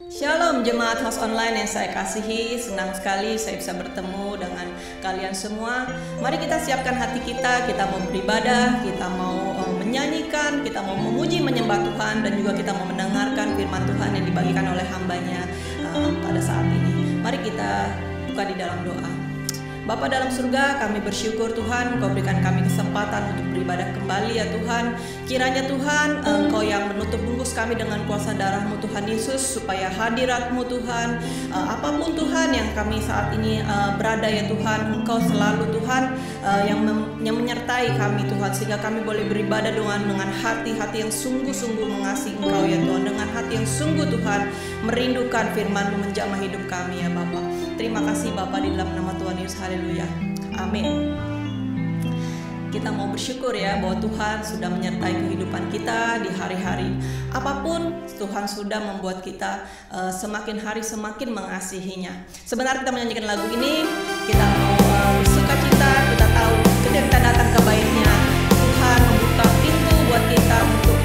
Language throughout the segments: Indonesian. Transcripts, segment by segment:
Shalom jemaat House Online yang saya kasihi, senang sekali saya bisa bertemu dengan kalian semua. Mari kita siapkan hati kita mau beribadah, kita mau menyanyikan, kita mau memuji menyembah Tuhan, dan juga kita mau mendengarkan firman Tuhan yang dibagikan oleh hambanya pada saat ini. Mari kita buka di dalam doa. Bapa dalam surga, kami bersyukur Tuhan, Engkau berikan kami kesempatan untuk beribadah kembali ya Tuhan. Kiranya Tuhan, Engkau yang menutup bungkus kami dengan kuasa darah-Mu Tuhan Yesus, supaya hadirat-Mu Tuhan, apapun Tuhan yang kami saat ini berada ya Tuhan, Engkau selalu Tuhan yang menyertai kami Tuhan, sehingga kami boleh beribadah dengan hati-hati yang sungguh-sungguh mengasihi Engkau ya Tuhan, dengan hati yang sungguh Tuhan merindukan firman-Mu menjamah hidup kami ya Bapa. Terima kasih Bapa, di dalam nama Tuhan Yesus, haleluya, amin. Kita mau bersyukur ya bahwa Tuhan sudah menyertai kehidupan kita di hari-hari apapun. Tuhan sudah membuat kita semakin hari semakin mengasihinya. Sebentar kita menyanyikan lagu ini, kita mau bersuka cita. Kita tahu ketika kita datang ke baitnya, Tuhan membuka pintu buat kita untuk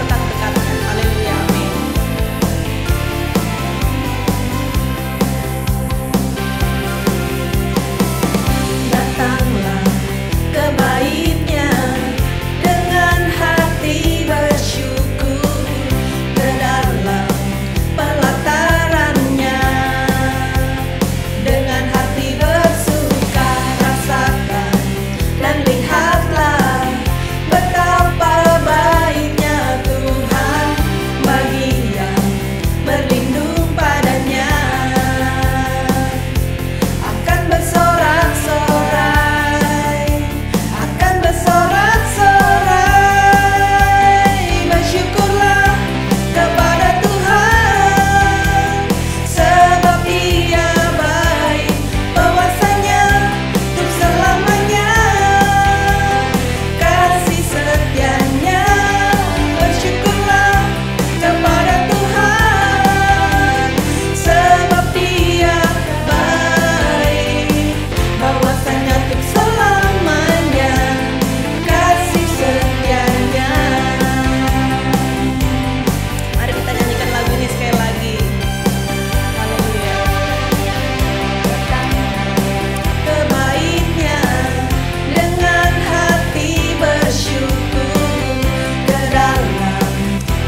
berdekat-dekatnya. Haleluya, amin. Datanglah ke baitnya dengan hati bersyukur, ke dalam pelatarannya dengan hati bersuka. Rasakan dan lihatlah betapa baiknya Tuhan bagi yang berlindung padanya. Akan bersorak-sorai, akan bersorak-sorai, bersyukurlah kepada Tuhan, sebab Dia baik, bahwasanya untuk selamanya kasih setianya. Bersyukurlah kepada Tuhan, sebab Dia baik, bahwasanya untuk selamanya kasih setianya. Mari kita nyanyikan lagu ini sekali lagi. Haleluya. Ke baitnya dengan hati bersyukur, ke dalam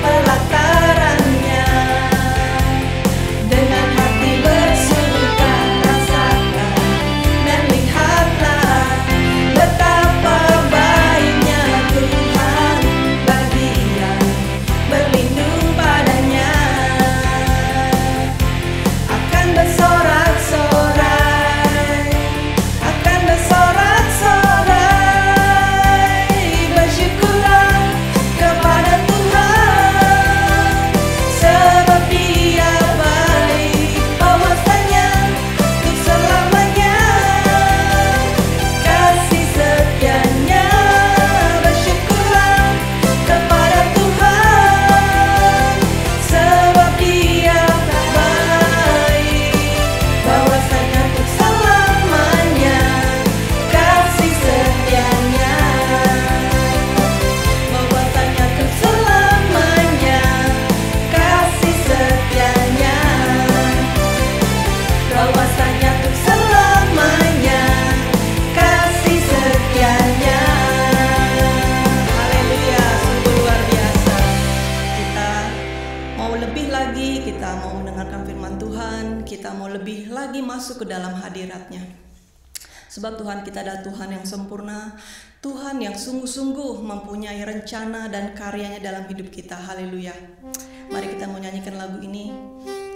pelatarannya dengan hati bersuka. Rasakan dan lihatlah betapa baiknya Tuhan bagi yang berlindung padanya. Akan bersorak-sorai, akan bersorak-sorai, bersyukurlah kepada Tuhan, sebab Dia baik, bahwasanya untuk selamanya kasih setianya. Bersyukurlah kepada Tuhan, sebab Dia baik, bahwasanya untuk selamanya kasih setianya. Bahwasanya untuk selamanya kasih setianya. Bahwasanya untuk selamanya kasih setianya. Haleluya, sungguh luar biasa. Kita mau lebih lagi, kita mau mendengarkan firman Tuhan, kita mau lebih lagi masuk ke dalam hadirat-Nya. Sebab Tuhan kita adalah Tuhan yang sempurna, Tuhan yang sungguh-sungguh mempunyai rencana dan karyanya dalam hidup kita. Haleluya. Mari kita mau nyanyikan lagu ini,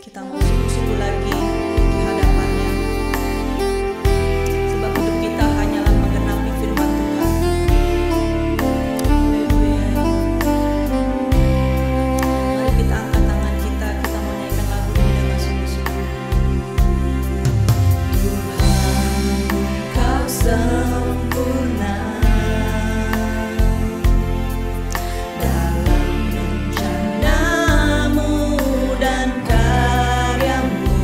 kita mau sungguh-sungguh lagi di hadapan-Nya. Sebab hidup kita hanyalah menggenapi firman Tuhan. Haleluya. Mari kita angkat tangan kita mau nyanyikan lagu ini dengan sungguh-sungguh. Tuhan, Kau sempurna dalam rencana-Mu dan karya-Mu.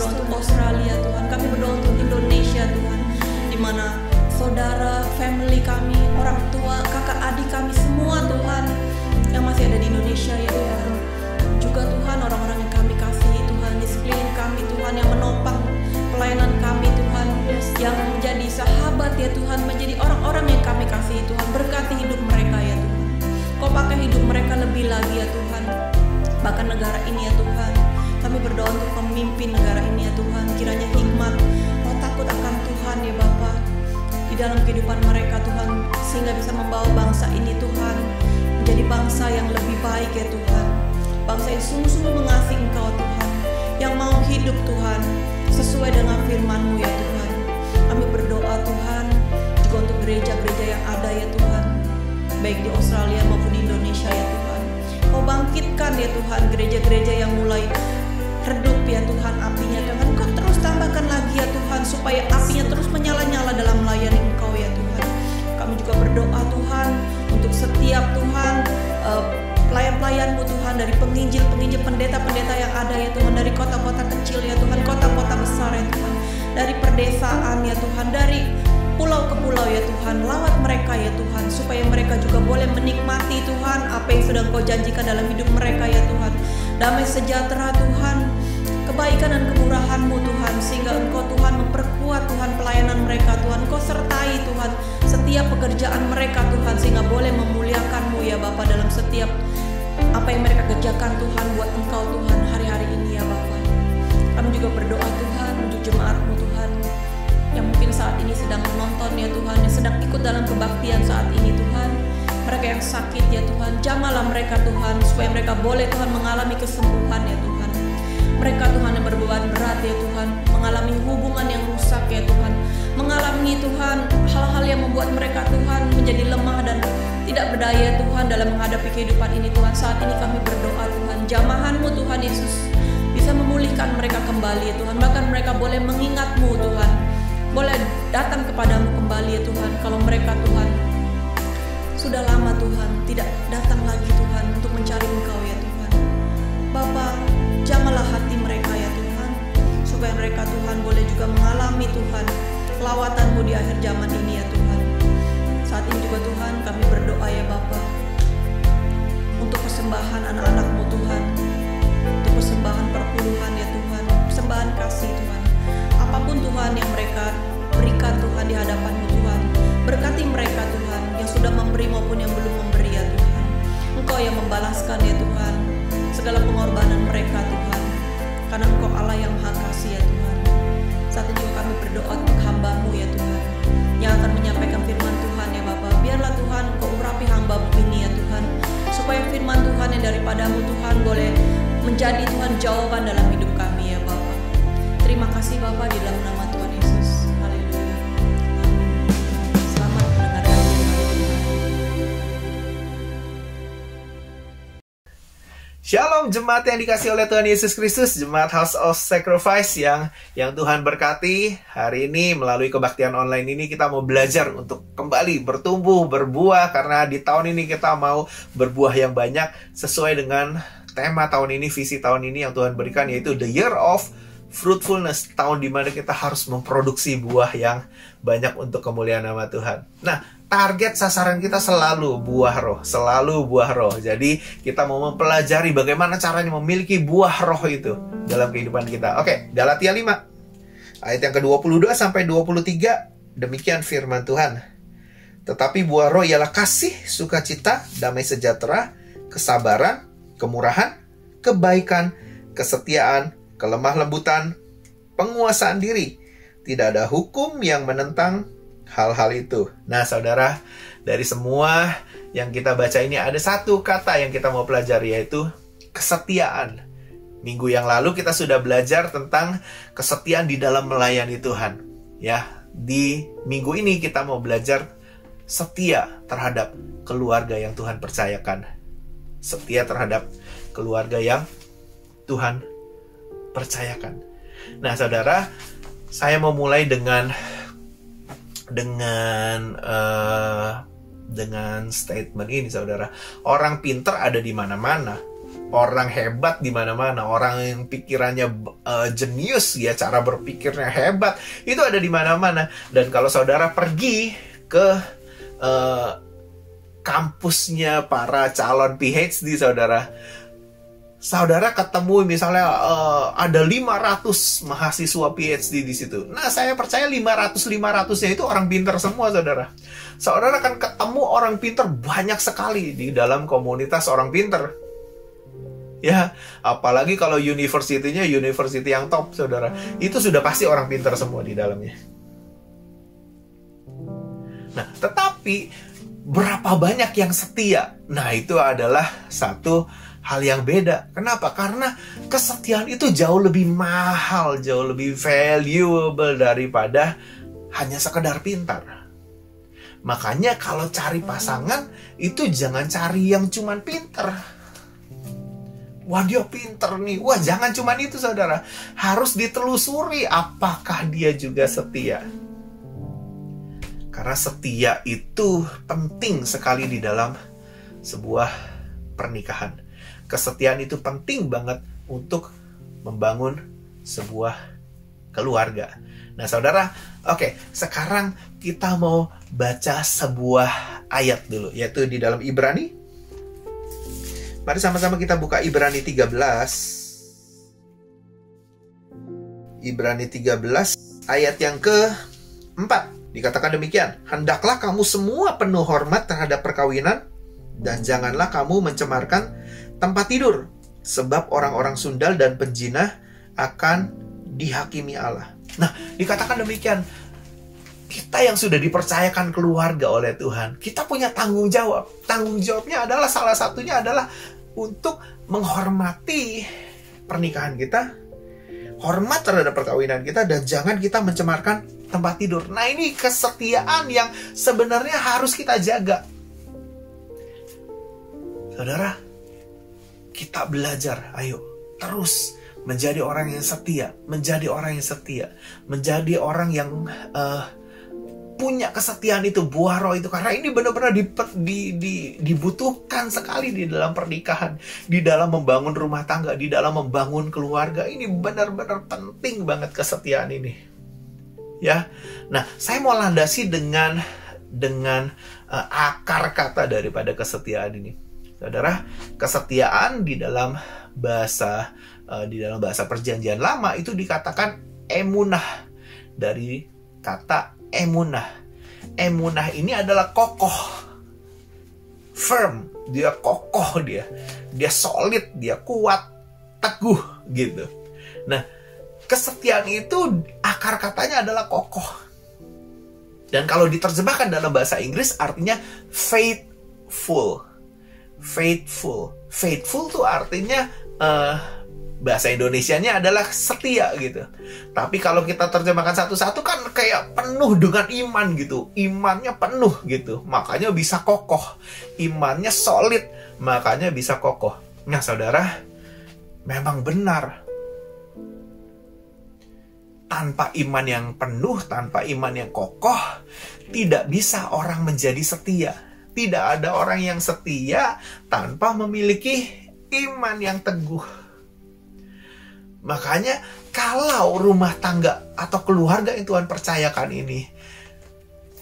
berdoa untuk Australia Tuhan, kami berdoa untuk Indonesia Tuhan, di mana saudara, family kami, orang tua, kakak adik kami semua Tuhan yang masih ada di Indonesia ya Tuhan. Juga Tuhan orang-orang yang kami kasih Tuhan di sekeliling kami Tuhan, yang menopang pelayanan kami Tuhan, yang menjadi sahabat ya Tuhan, menjadi orang-orang yang kami kasih Tuhan. Berkati hidup mereka ya Tuhan, Kau pakai hidup mereka lebih lagi ya Tuhan. Bahkan negara ini ya Tuhan, kami berdoa untuk pemimpin negara ini ya Tuhan, kiranya hikmat, Roh takut akan Tuhan ya Bapa di dalam kehidupan mereka Tuhan, sehingga bisa membawa bangsa ini Tuhan menjadi bangsa yang lebih baik ya Tuhan, bangsa yang sungguh-sungguh mengasihi Engkau Tuhan, yang mau hidup Tuhan sesuai dengan firman-Mu ya Tuhan. Kami berdoa Tuhan juga untuk gereja-gereja yang ada ya Tuhan, baik di Australia maupun di Indonesia ya Tuhan. Kau bangkitkan ya Tuhan gereja-gereja yang mulai redup ya Tuhan apinya Tuhan. Kau terus tambahkan lagi ya Tuhan, supaya apinya terus menyala-nyala dalam melayani Engkau ya Tuhan. Kami juga berdoa Tuhan untuk setiap Tuhan pelayan-pelayan-Mu Tuhan, dari penginjil-penginjil, pendeta-pendeta yang ada ya Tuhan, dari kota-kota kecil ya Tuhan, kota-kota besar ya Tuhan, dari perdesaan ya Tuhan, dari pulau ke pulau ya Tuhan. Lawat mereka ya Tuhan, supaya mereka juga boleh menikmati Tuhan apa yang sudah Engkau janjikan dalam hidup mereka ya Tuhan. Damai sejahtera Tuhan, kebaikan dan kemurahan-Mu Tuhan, sehingga Engkau Tuhan memperkuat Tuhan pelayanan mereka Tuhan. Engkau sertai Tuhan setiap pekerjaan mereka Tuhan, sehingga boleh memuliakan-Mu ya Bapa dalam setiap apa yang mereka kerjakan Tuhan buat Engkau Tuhan hari-hari ini ya Bapa. Kami juga berdoa Tuhan untuk jemaat-Mu Tuhan, yang mungkin saat ini sedang menonton ya Tuhan, yang sedang ikut dalam kebaktian saat ini Tuhan. Mereka yang sakit ya Tuhan, jamahlah mereka Tuhan, supaya mereka boleh Tuhan mengalami kesembuhan ya Tuhan. Mereka Tuhan yang berbeban berat ya Tuhan, mengalami hubungan yang rusak ya Tuhan, mengalami Tuhan hal-hal yang membuat mereka Tuhan menjadi lemah dan tidak berdaya Tuhan dalam menghadapi kehidupan ini Tuhan. Saat ini kami berdoa Tuhan, jamahan-Mu Tuhan Yesus bisa memulihkan mereka kembali ya Tuhan. Bahkan mereka boleh mengingat-Mu Tuhan, boleh datang kepadamu kembali ya Tuhan. Kalau mereka Tuhan sudah lama Tuhan tidak datang lagi Tuhan untuk mencari Engkau ya Tuhan. Bapa, jamahlah hati mereka ya Tuhan, supaya mereka Tuhan boleh juga mengalami Tuhan lawatan-Mu di akhir zaman ini ya Tuhan. Saat ini juga Tuhan kami berdoa ya Bapa, untuk persembahan anak-anak-Mu Tuhan, untuk persembahan perpuluhan ya Tuhan, persembahan kasih Tuhan, apapun Tuhan yang mereka berikan Tuhan di hadapan-Mu Tuhan. Berkati mereka Tuhan, yang sudah memberi maupun yang belum memberi ya Tuhan. Engkau yang membalaskan ya Tuhan segala pengorbanan mereka Tuhan, karena Engkau Allah yang Maha Kasih ya Tuhan. Saat ini juga kami berdoa untuk hamba-Mu ya Tuhan, yang akan menyampaikan firman Tuhan ya Bapa. Biarlah Tuhan Engkau urapi hamba-Mu ini ya Tuhan, supaya firman Tuhan yang daripada-Mu Tuhan boleh menjadi Tuhan jawaban dalam hidup kami ya Bapa. Terima kasih Bapa, di dalam nama Tuhan Yesus. Haleluya. Amin. Selamat mendengarkan firman Tuhan. Shalom jemaat yang dikasih oleh Tuhan Yesus Kristus, jemaat House of Sacrifice yang Tuhan berkati. Hari ini melalui kebaktian online ini kita mau belajar untuk kembali bertumbuh, berbuah, karena di tahun ini kita mau berbuah yang banyak sesuai dengan tema tahun ini, visi tahun ini yang Tuhan berikan, yaitu The Year of Fruitfulness, tahun dimana kita harus memproduksi buah yang banyak untuk kemuliaan nama Tuhan. Nah, target sasaran kita selalu buah roh, selalu buah roh. Jadi kita mau mempelajari bagaimana caranya memiliki buah roh itu dalam kehidupan kita. Oke, Galatia 5 ayat yang ke-22 sampai 23, demikian firman Tuhan. Tetapi buah roh ialah kasih, sukacita, damai sejahtera, kesabaran, kemurahan, kebaikan, kesetiaan, kelemah lembutan, penguasaan diri. Tidak ada hukum yang menentang hal-hal itu. Nah saudara, dari semua yang kita baca ini ada satu kata yang kita mau pelajari, yaitu kesetiaan. Minggu yang lalu kita sudah belajar tentang kesetiaan di dalam melayani Tuhan. Ya, di minggu ini kita mau belajar setia terhadap keluarga yang Tuhan percayakan. Setia terhadap keluarga yang Tuhan percayakan. Nah saudara, saya mau mulai dengan statement ini saudara. Orang pintar ada di mana-mana, orang hebat di mana-mana, orang yang pikirannya jenius ya, cara berpikirnya hebat, itu ada di mana-mana. Dan kalau saudara pergi ke kampusnya para calon PhD, saudara ketemu misalnya ada 500 mahasiswa PhD di situ. Nah, saya percaya 500-500-nya itu orang pintar semua, saudara. Saudara akan ketemu orang pintar banyak sekali di dalam komunitas orang pintar. Ya, apalagi kalau university-nya university yang top, saudara. Itu sudah pasti orang pintar semua di dalamnya. Nah, tetapi berapa banyak yang setia? Nah, itu adalah satu hal yang beda. Kenapa? Karena kesetiaan itu jauh lebih mahal, jauh lebih valuable daripada hanya sekedar pintar. Makanya kalau cari pasangan, itu jangan cari yang cuman pintar. Wah, dia pintar nih. Wah, jangan cuman itu, saudara. Harus ditelusuri apakah dia juga setia. Karena setia itu penting sekali di dalam sebuah pernikahan. Kesetiaan itu penting banget untuk membangun sebuah keluarga. Nah, saudara, oke, sekarang kita mau baca sebuah ayat dulu, yaitu di dalam Ibrani. Mari sama-sama kita buka Ibrani 13. Ibrani 13 ayat yang ke-4. Dikatakan demikian, hendaklah kamu semua penuh hormat terhadap perkawinan, dan janganlah kamu mencemarkan tempat tidur, sebab orang-orang sundal dan penzina akan dihakimi Allah. Nah, dikatakan demikian, kita yang sudah dipercayakan keluarga oleh Tuhan, kita punya tanggung jawab. Tanggung jawabnya adalah, salah satunya adalah untuk menghormati pernikahan kita, hormat terhadap perkawinan kita, dan jangan kita mencemarkan tempat tidur. Nah, ini kesetiaan yang sebenarnya harus kita jaga. Saudara, kita belajar, ayo terus menjadi orang yang setia, menjadi orang yang setia, menjadi orang yang punya kesetiaan itu, buah roh itu. Karena ini benar-benar dibutuhkan sekali di dalam pernikahan, di dalam membangun rumah tangga, di dalam membangun keluarga. Ini benar-benar penting banget kesetiaan ini. Ya, nah saya mau landasi dengan akar kata daripada kesetiaan ini. Saudara, kesetiaan di dalam bahasa Perjanjian Lama itu dikatakan emunah, dari kata emunah. Emunah ini adalah kokoh, firm, dia kokoh, dia solid, dia kuat, teguh gitu. Nah, kesetiaan itu akar katanya adalah kokoh. Dan kalau diterjemahkan dalam bahasa Inggris artinya faithful. Faithful tuh artinya bahasa Indonesianya adalah setia gitu. Tapi kalau kita terjemahkan satu-satu kan kayak penuh dengan iman gitu. Imannya penuh gitu, makanya bisa kokoh. Imannya solid, makanya bisa kokoh. Nah, saudara, memang benar. Tanpa iman yang penuh, tanpa iman yang kokoh, tidak bisa orang menjadi setia. Tidak ada orang yang setia tanpa memiliki iman yang teguh. Makanya kalau rumah tangga atau keluarga yang Tuhan percayakan ini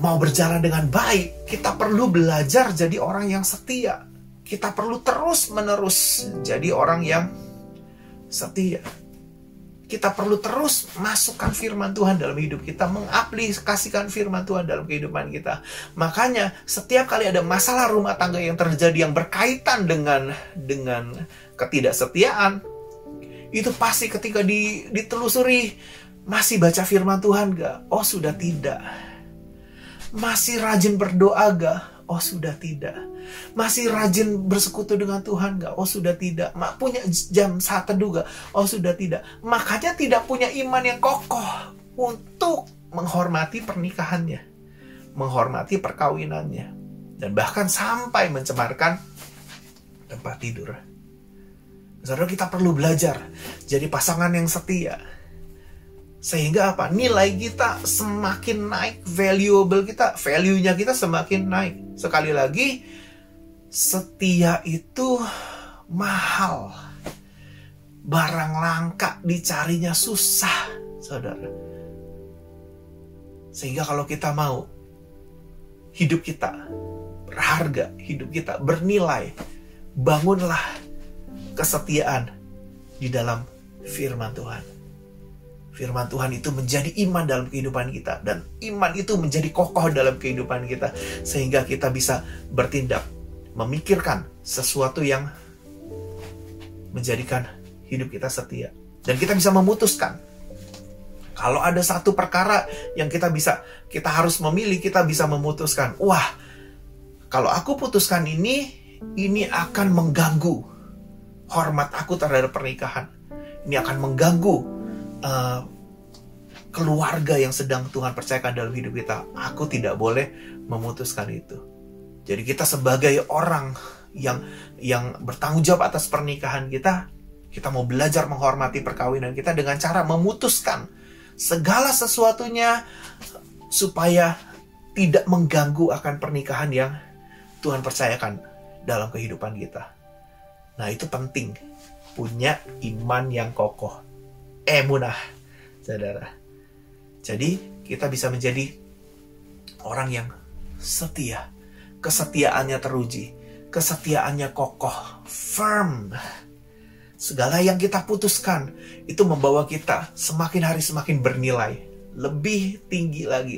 mau berjalan dengan baik, kita perlu belajar jadi orang yang setia. Kita perlu terus-menerus jadi orang yang setia. Kita perlu terus masukkan firman Tuhan dalam hidup kita, mengaplikasikan firman Tuhan dalam kehidupan kita. Makanya setiap kali ada masalah rumah tangga yang terjadi yang berkaitan dengan ketidaksetiaan, itu pasti ketika ditelusuri, masih baca firman Tuhan gak? Oh, sudah tidak. Masih rajin berdoa gak? Oh, sudah tidak. Masih rajin bersekutu dengan Tuhan gak? Oh, sudah tidak. Punya jam saat teduh gak? Oh, sudah tidak. Makanya tidak punya iman yang kokoh untuk menghormati pernikahannya, menghormati perkawinannya, dan bahkan sampai mencemarkan tempat tidur. Saudara, kita perlu belajar jadi pasangan yang setia. Sehingga apa? Nilai kita semakin naik, value-nya kita semakin naik. Sekali lagi, setia itu mahal. Barang langka dicarinya susah, saudara. Sehingga kalau kita mau hidup kita berharga, hidup kita bernilai, bangunlah kesetiaan di dalam firman Tuhan. Firman Tuhan itu menjadi iman dalam kehidupan kita. Dan iman itu menjadi kokoh dalam kehidupan kita. Sehingga kita bisa bertindak, memikirkan sesuatu yang menjadikan hidup kita setia. Dan kita bisa memutuskan. Kalau ada satu perkara yang kita harus memilih, kita bisa memutuskan. Wah, kalau aku putuskan ini akan mengganggu hormat aku terhadap pernikahan. Ini akan mengganggu keluarga yang sedang Tuhan percayakan dalam hidup kita. Aku tidak boleh memutuskan itu. Jadi kita sebagai orang yang bertanggung jawab atas pernikahan kita mau belajar menghormati perkawinan kita dengan cara memutuskan segala sesuatunya supaya tidak mengganggu akan pernikahan yang Tuhan percayakan dalam kehidupan kita. Nah, itu penting, punya iman yang kokoh. Emunah, saudara. Jadi kita bisa menjadi orang yang setia. Kesetiaannya teruji. Kesetiaannya kokoh. Firm. Segala yang kita putuskan itu membawa kita semakin hari semakin bernilai. Lebih tinggi lagi.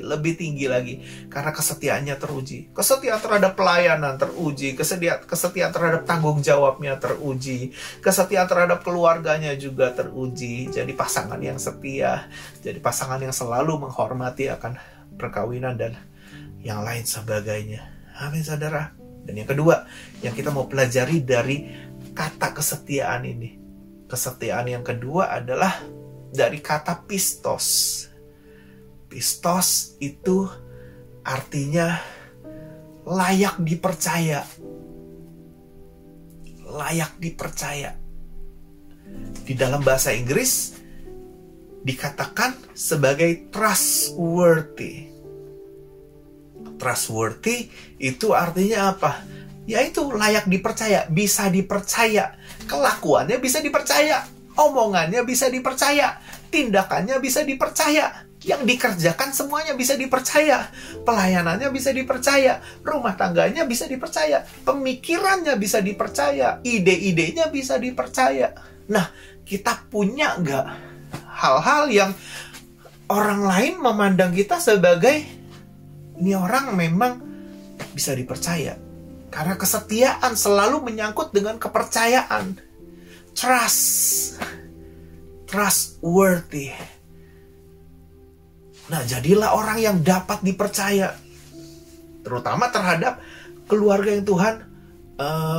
Karena kesetiaannya teruji. Kesetiaan terhadap pelayanan teruji. Kesetiaan terhadap tanggung jawabnya teruji. Kesetiaan terhadap keluarganya juga teruji. Jadi pasangan yang setia. Jadi pasangan yang selalu menghormati akan perkawinan dan yang lain sebagainya. Amin, saudara. Dan yang kedua, yang kita mau pelajari dari kata kesetiaan ini. Kesetiaan yang kedua adalah dari kata pistos. Pistos itu artinya layak dipercaya. Layak dipercaya. Di dalam bahasa Inggris dikatakan sebagai trustworthy. Trustworthy itu artinya apa? Yaitu layak dipercaya, bisa dipercaya. Kelakuannya bisa dipercaya, omongannya bisa dipercaya, tindakannya bisa dipercaya. Yang dikerjakan semuanya bisa dipercaya. Pelayanannya bisa dipercaya. Rumah tangganya bisa dipercaya. Pemikirannya bisa dipercaya. Ide-idenya bisa dipercaya. Nah, kita punya nggak hal-hal yang orang lain memandang kita sebagai ini orang memang bisa dipercaya? Karena kesetiaan selalu menyangkut dengan kepercayaan. Trustworthy. Nah, jadilah orang yang dapat dipercaya. Terutama terhadap keluarga yang Tuhan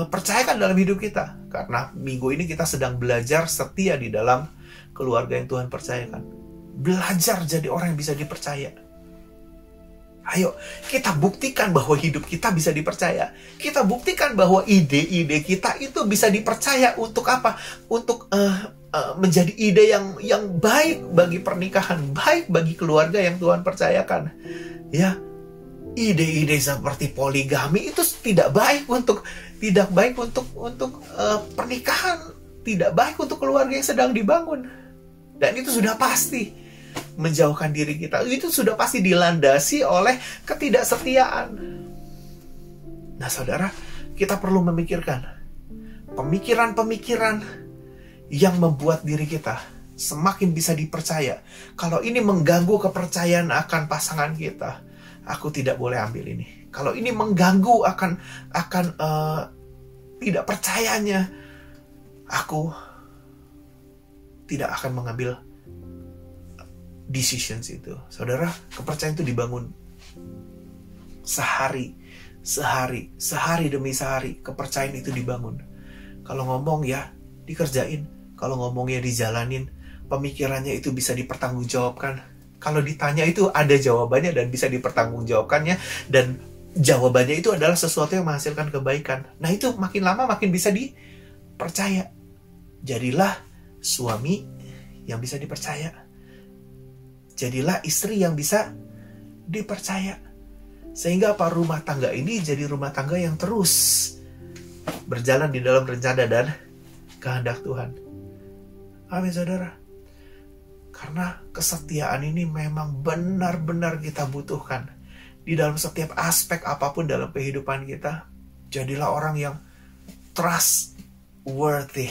percayakan dalam hidup kita. Karena minggu ini kita sedang belajar setia di dalam keluarga yang Tuhan percayakan. Belajar jadi orang yang bisa dipercaya. Ayo, kita buktikan bahwa hidup kita bisa dipercaya. Kita buktikan bahwa ide-ide kita itu bisa dipercaya untuk apa? Untuk menjadi ide yang baik bagi pernikahan, baik bagi keluarga yang Tuhan percayakan. Ya, ide-ide seperti poligami itu tidak baik untuk pernikahan, tidak baik untuk keluarga yang sedang dibangun. Dan itu sudah pasti menjauhkan diri kita. Itu sudah pasti dilandasi oleh ketidaksetiaan. Nah, saudara, kita perlu memikirkan pemikiran-pemikiran yang membuat diri kita semakin bisa dipercaya. Kalau ini mengganggu kepercayaan akan pasangan kita, aku tidak boleh ambil ini. Kalau ini mengganggu akan tidak percayanya, aku tidak akan mengambil decisions itu. Saudara, kepercayaan itu dibangun sehari demi sehari. Kepercayaan itu dibangun. Kalau ngomong ya dikerjain. Kalau ngomongnya dijalanin, pemikirannya itu bisa dipertanggungjawabkan. Kalau ditanya itu ada jawabannya dan bisa dipertanggungjawabkannya. Dan jawabannya itu adalah sesuatu yang menghasilkan kebaikan. Nah, itu makin lama makin bisa dipercaya. Jadilah suami yang bisa dipercaya. Jadilah istri yang bisa dipercaya. Sehingga rumah tangga ini jadi rumah tangga yang terus berjalan di dalam rencana dan kehendak Tuhan. Amin, saudara. Karena kesetiaan ini memang benar-benar kita butuhkan di dalam setiap aspek apapun dalam kehidupan kita. Jadilah orang yang trustworthy,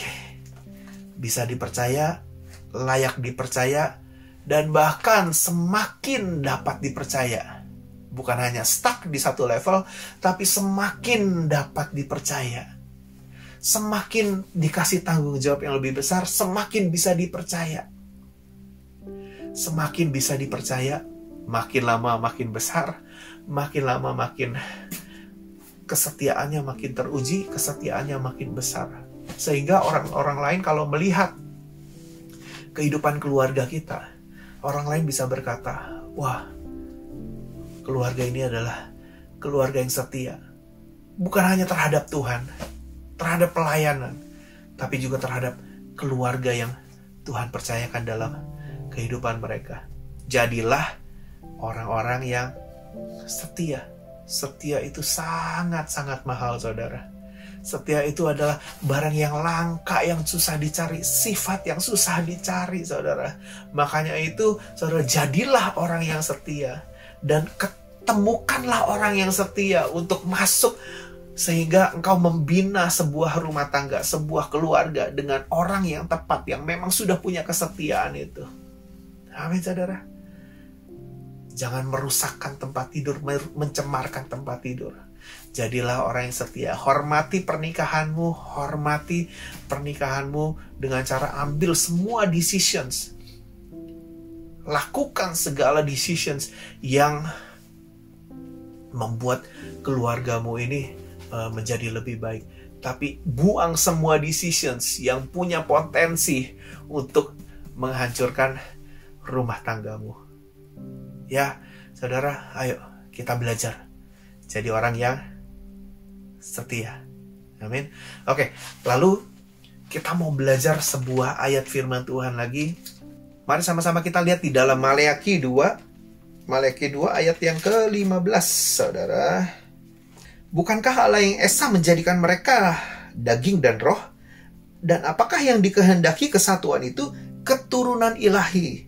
bisa dipercaya, layak dipercaya, dan bahkan semakin dapat dipercaya. Bukan hanya stuck di satu level, tapi semakin dapat dipercaya. Semakin dikasih tanggung jawab yang lebih besar, semakin bisa dipercaya. Semakin bisa dipercaya, makin lama makin besar, makin lama makin kesetiaannya makin teruji, kesetiaannya makin besar. Sehingga orang-orang lain kalau melihat kehidupan keluarga kita, orang lain bisa berkata, wah, keluarga ini adalah keluarga yang setia. Bukan hanya terhadap Tuhan, terhadap pelayanan, tapi juga terhadap keluarga yang Tuhan percayakan dalam kehidupan mereka. Jadilah orang-orang yang setia. Setia itu sangat-sangat mahal, saudara. Setia itu adalah barang yang langka, yang susah dicari, sifat yang susah dicari, saudara. Makanya itu, saudara, jadilah orang yang setia. Dan ketemukanlah orang yang setia untuk masuk, sehingga engkau membina sebuah rumah tangga, sebuah keluarga dengan orang yang tepat, yang memang sudah punya kesetiaan itu. Amin, saudara. Jangan merusakkan tempat tidur, mencemarkan tempat tidur. Jadilah orang yang setia. Hormati pernikahanmu, hormati pernikahanmu dengan cara ambil semua decisions. Lakukan segala decisions yang membuat keluargamu ini menjadi lebih baik. Tapi buang semua decisions yang punya potensi untuk menghancurkan rumah tanggamu. Ya, saudara, ayo kita belajar jadi orang yang setia. Amin. Oke, lalu kita mau belajar sebuah ayat firman Tuhan lagi. Mari sama-sama kita lihat di dalam Maleakhi 2. Maleakhi 2 ayat yang ke-15, saudara. Bukankah Allah yang esa menjadikan mereka daging dan roh? Dan apakah yang dikehendaki kesatuan itu? Keturunan ilahi.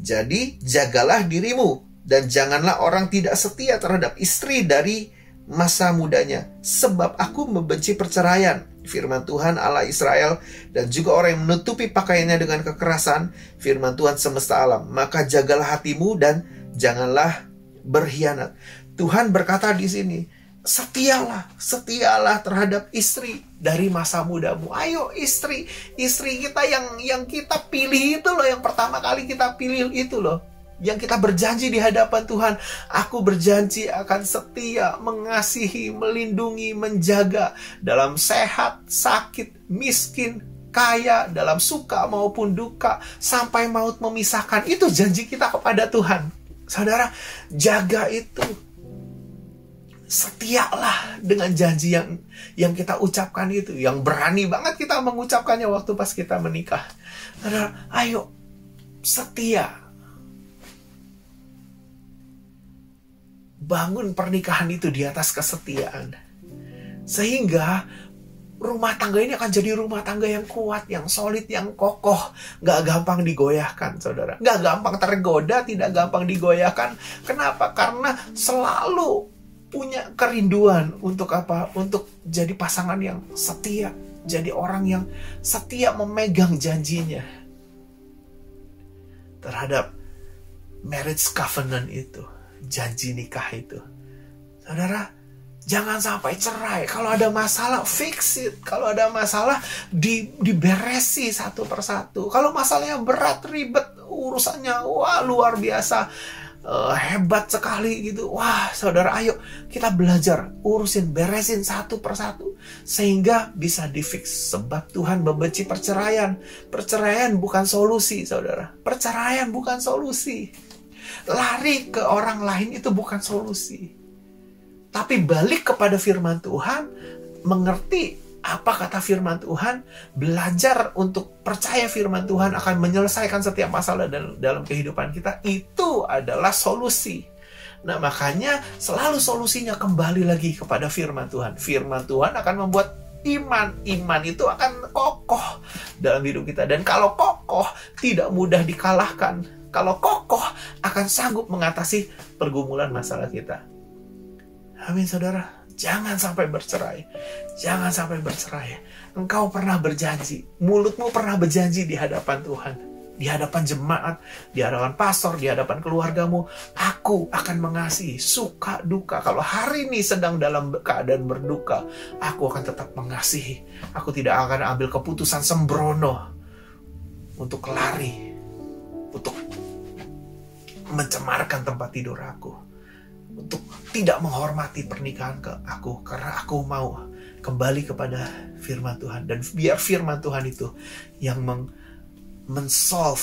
Jadi jagalah dirimu, dan janganlah orang tidak setia terhadap istri dari masa mudanya, sebab aku membenci perceraian, firman Tuhan Allah Israel, dan juga orang yang menutupi pakaiannya dengan kekerasan, firman Tuhan semesta alam. Maka jagalah hatimu dan janganlah berkhianat. Tuhan berkata di sini, setialah terhadap istri dari masa mudamu. Ayo istri kita yang kita pilih itu loh, yang pertama kali kita pilih itu loh, yang kita berjanji di hadapan Tuhan. Aku berjanji akan setia, mengasihi, melindungi, menjaga dalam sehat, sakit, miskin, kaya, dalam suka maupun duka, sampai maut memisahkan. Itu janji kita kepada Tuhan. Saudara, jaga itu. Setialah dengan janji yang kita ucapkan itu, yang berani banget kita mengucapkannya waktu pas kita menikah. Saudara, ayo setia. Bangun pernikahan itu di atas kesetiaan, sehingga rumah tangga ini akan jadi rumah tangga yang kuat, yang solid, yang kokoh. Gak gampang digoyahkan, saudara. Gak gampang tergoda, tidak gampang digoyahkan. Kenapa? Karena selalu punya kerinduan untuk apa? Untuk jadi pasangan yang setia, jadi orang yang setia memegang janjinya terhadap marriage covenant itu, janji nikah itu. Saudara, jangan sampai cerai. Kalau ada masalah, fix it. Kalau ada masalah, diberesi satu persatu. Kalau masalahnya berat, ribet, urusannya wah luar biasa, hebat sekali gitu. Wah, saudara, ayo kita belajar urusin, beresin satu persatu sehingga bisa di-fix. Sebab Tuhan membenci perceraian. Perceraian bukan solusi, saudara. Perceraian bukan solusi. Lari ke orang lain itu bukan solusi. Tapi balik kepada firman Tuhan, mengerti apa kata firman Tuhan, belajar untuk percaya firman Tuhan akan menyelesaikan setiap masalah dalam kehidupan kita, itu adalah solusi. Nah, makanya selalu solusinya kembali lagi kepada firman Tuhan. Firman Tuhan akan membuat Iman itu akan kokoh dalam hidup kita. Dan kalau kokoh, tidak mudah dikalahkan. Kalau kokoh, akan sanggup mengatasi pergumulan masalah kita. Amin, saudara. Jangan sampai bercerai. Jangan sampai bercerai. Engkau pernah berjanji. Mulutmu pernah berjanji di hadapan Tuhan. Di hadapan jemaat, di hadapan pastor, di hadapan keluargamu. Aku akan mengasihi suka duka. Kalau hari ini sedang dalam keadaan berduka, aku akan tetap mengasihi. Aku tidak akan ambil keputusan sembrono untuk lari, untuk mencemarkan tempat tidur aku, untuk tidak menghormati pernikahan aku, karena aku mau kembali kepada firman Tuhan. Dan biar firman Tuhan itu yang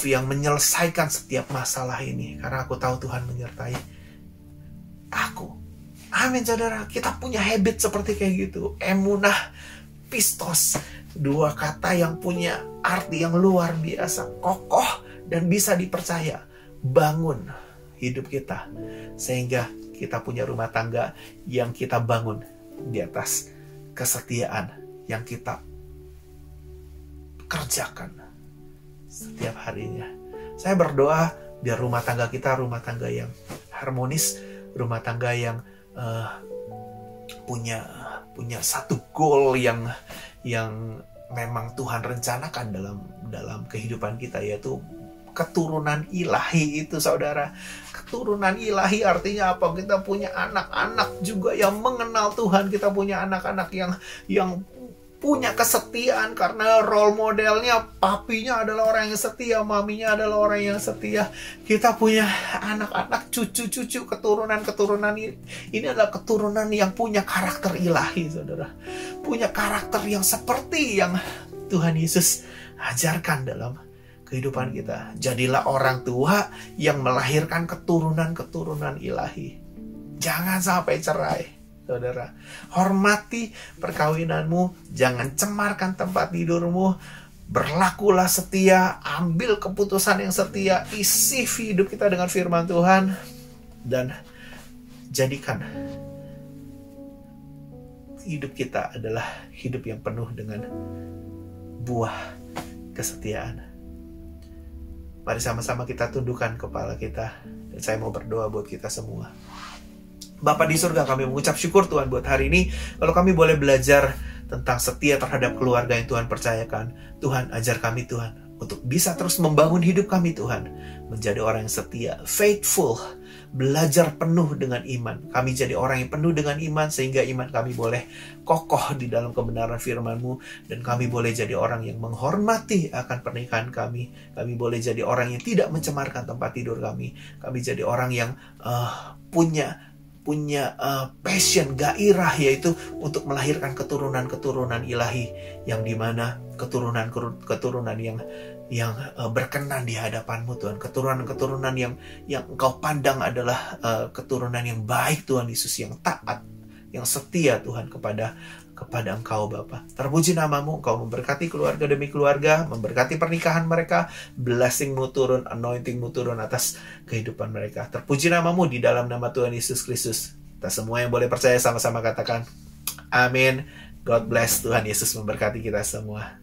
yang menyelesaikan setiap masalah ini, karena aku tahu Tuhan menyertai aku. Amin, saudara. Kita punya habit seperti kayak gitu. Emunah, pistos, dua kata yang punya arti yang luar biasa, kokoh dan bisa dipercaya. Bangun hidup kita sehingga kita punya rumah tangga yang kita bangun di atas kesetiaan yang kita kerjakan setiap harinya. Saya berdoa biar rumah tangga kita rumah tangga yang harmonis, rumah tangga yang punya satu goal yang memang Tuhan rencanakan dalam kehidupan kita, yaitu keturunan ilahi itu, saudara. Keturunan ilahi artinya apa? Kita punya anak-anak juga yang mengenal Tuhan. Kita punya anak-anak yang punya kesetiaan, karena role modelnya papinya adalah orang yang setia, maminya adalah orang yang setia. Kita punya anak-anak, cucu-cucu, keturunan ini adalah keturunan yang punya karakter ilahi, saudara. Punya karakter yang seperti yang Tuhan Yesus ajarkan dalam kehidupan kita. Jadilah orang tua yang melahirkan keturunan-keturunan ilahi. Jangan sampai cerai, saudara. Hormati perkawinanmu, jangan cemarkan tempat tidurmu. Berlakulah setia, ambil keputusan yang setia, isi hidup kita dengan firman Tuhan, dan jadikan hidup kita adalah hidup yang penuh dengan buah kesetiaan. Mari sama-sama kita tundukkan kepala kita, dan saya mau berdoa buat kita semua. Bapa di surga, kami mengucap syukur Tuhan buat hari ini. Kalau kami boleh belajar tentang setia terhadap keluarga yang Tuhan percayakan, Tuhan ajar kami Tuhan untuk bisa terus membangun hidup kami Tuhan, menjadi orang yang setia, faithful, belajar penuh dengan iman. Kami jadi orang yang penuh dengan iman, sehingga iman kami boleh kokoh di dalam kebenaran firman-Mu, dan kami boleh jadi orang yang menghormati akan pernikahan kami. Kami boleh jadi orang yang tidak mencemarkan tempat tidur kami. Kami jadi orang yang punya passion, gairah, yaitu untuk melahirkan keturunan-keturunan ilahi, yang dimana keturunan yang berkenan di hadapan-Mu Tuhan. Keturunan-keturunan yang Engkau pandang adalah keturunan yang baik Tuhan Yesus, yang taat, yang setia Tuhan kepada Engkau Bapa. Terpuji nama-Mu, Engkau memberkati keluarga demi keluarga, memberkati pernikahan mereka, blessing-Mu turun, anointing-Mu turun atas kehidupan mereka. Terpuji nama-Mu di dalam nama Tuhan Yesus Kristus. Kita semua yang boleh percaya sama-sama katakan amin. God bless. Tuhan Yesus memberkati kita semua.